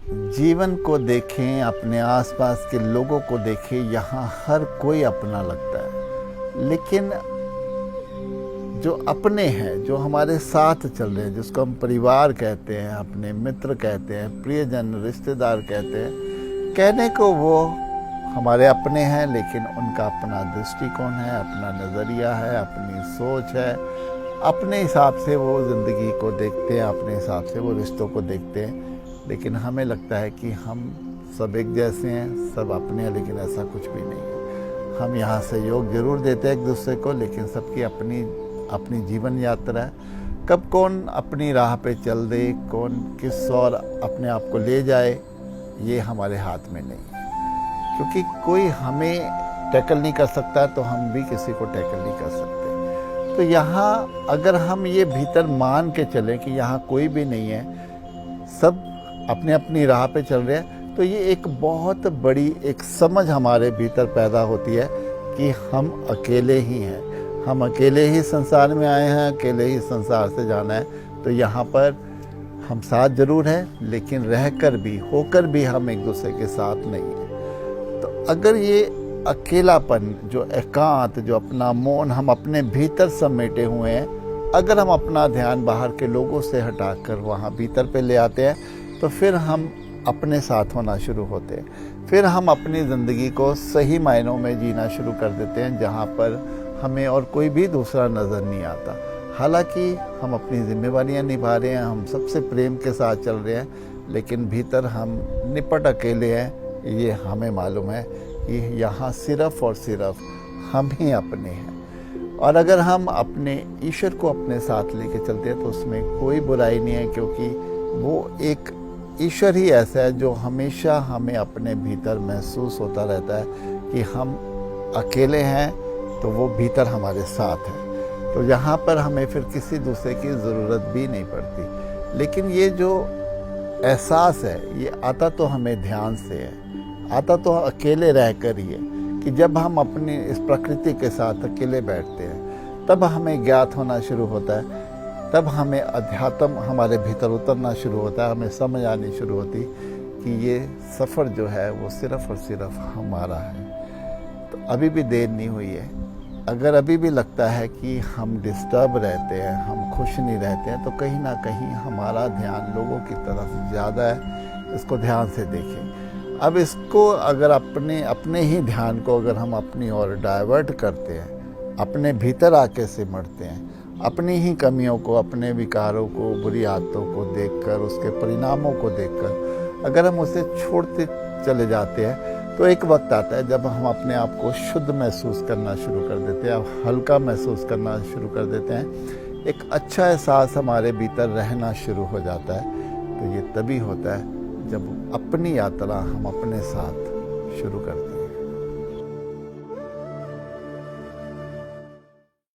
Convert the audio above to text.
जीवन को देखें, अपने आसपास के लोगों को देखें, यहाँ हर कोई अपना लगता है। लेकिन जो अपने हैं, जो हमारे साथ चल रहे हैं, जिसको हम परिवार कहते हैं, अपने मित्र कहते हैं, प्रियजन, रिश्तेदार कहते हैं, कहने को वो हमारे अपने हैं, लेकिन उनका अपना दृष्टिकोण है, अपना नज़रिया है, अपनी सोच है। अपने हिसाब से वो ज़िंदगी को देखते हैं, अपने हिसाब से वो रिश्तों को देखते हैं। लेकिन हमें लगता है कि हम सब एक जैसे हैं, सब अपने हैं, लेकिन ऐसा कुछ भी नहीं है। हम यहाँ सहयोग ज़रूर देते हैं एक दूसरे को, लेकिन सबकी अपनी अपनी जीवन यात्रा है। कब कौन अपनी राह पे चल दे, कौन किस और अपने आप को ले जाए, ये हमारे हाथ में नहीं है। क्योंकि कोई हमें टैकल नहीं कर सकता, तो हम भी किसी को टैकल नहीं कर सकते। तो यहाँ अगर हम ये भीतर मान के चलें कि यहाँ कोई भी नहीं है, सब अपने अपनी राह पे चल रहे हैं, तो ये एक बहुत बड़ी एक समझ हमारे भीतर पैदा होती है कि हम अकेले ही हैं, हम अकेले ही संसार में आए हैं, अकेले ही संसार से जाना है। तो यहाँ पर हम साथ जरूर हैं, लेकिन रहकर भी, होकर भी हम एक दूसरे के साथ नहीं हैं। तो अगर ये अकेलापन, जो एकांत, जो अपना मौन हम अपने भीतर समेटे हुए हैं, अगर हम अपना ध्यान बाहर के लोगों से हटाकर वहाँ भीतर पे ले आते हैं, तो फिर हम अपने साथ होना शुरू होते हैं। फिर हम अपनी ज़िंदगी को सही मायनों में जीना शुरू कर देते हैं, जहाँ पर हमें और कोई भी दूसरा नज़र नहीं आता। हालांकि हम अपनी जिम्मेवारियाँ निभा रहे हैं, हम सबसे प्रेम के साथ चल रहे हैं, लेकिन भीतर हम निपट अकेले हैं। ये हमें मालूम है कि यहाँ सिर्फ़ और सिर्फ हम ही अपने हैं। और अगर हम अपने ईश्वर को अपने साथ लेके चलते हैं, तो उसमें कोई बुराई नहीं है, क्योंकि वो एक ईश्वर ही ऐसा है जो हमेशा हमें अपने भीतर महसूस होता रहता है कि हम अकेले हैं, तो वो भीतर हमारे साथ है। तो यहाँ पर हमें फिर किसी दूसरे की ज़रूरत भी नहीं पड़ती। लेकिन ये जो एहसास है, ये आता तो हमें ध्यान से है, आता तो अकेले रहकर ही है कि जब हम अपनी इस प्रकृति के साथ अकेले बैठते हैं, तब हमें ज्ञात होना शुरू होता है, तब हमें अध्यात्म हमारे भीतर उतरना शुरू होता है, हमें समझ आनी शुरू होती कि ये सफ़र जो है वो सिर्फ़ और सिर्फ हमारा है। तो अभी भी देर नहीं हुई है। अगर अभी भी लगता है कि हम डिस्टर्ब रहते हैं, हम खुश नहीं रहते हैं, तो कहीं ना कहीं हमारा ध्यान लोगों की तरफ ज़्यादा है। इसको ध्यान से देखें। अब इसको अगर अपने ही ध्यान को अगर हम अपनी ओर डाइवर्ट करते हैं, अपने भीतर आके सिमटते हैं, अपनी ही कमियों को, अपने विकारों को, बुरी आदतों को देखकर, उसके परिणामों को देखकर अगर हम उसे छोड़ते चले जाते हैं, तो एक वक्त आता है जब हम अपने आप को शुद्ध महसूस करना शुरू कर देते हैं, हल्का महसूस करना शुरू कर देते हैं। एक अच्छा एहसास हमारे भीतर रहना शुरू हो जाता है। तो ये तभी होता है जब अपनी यात्रा हम अपने साथ शुरू करते हैं।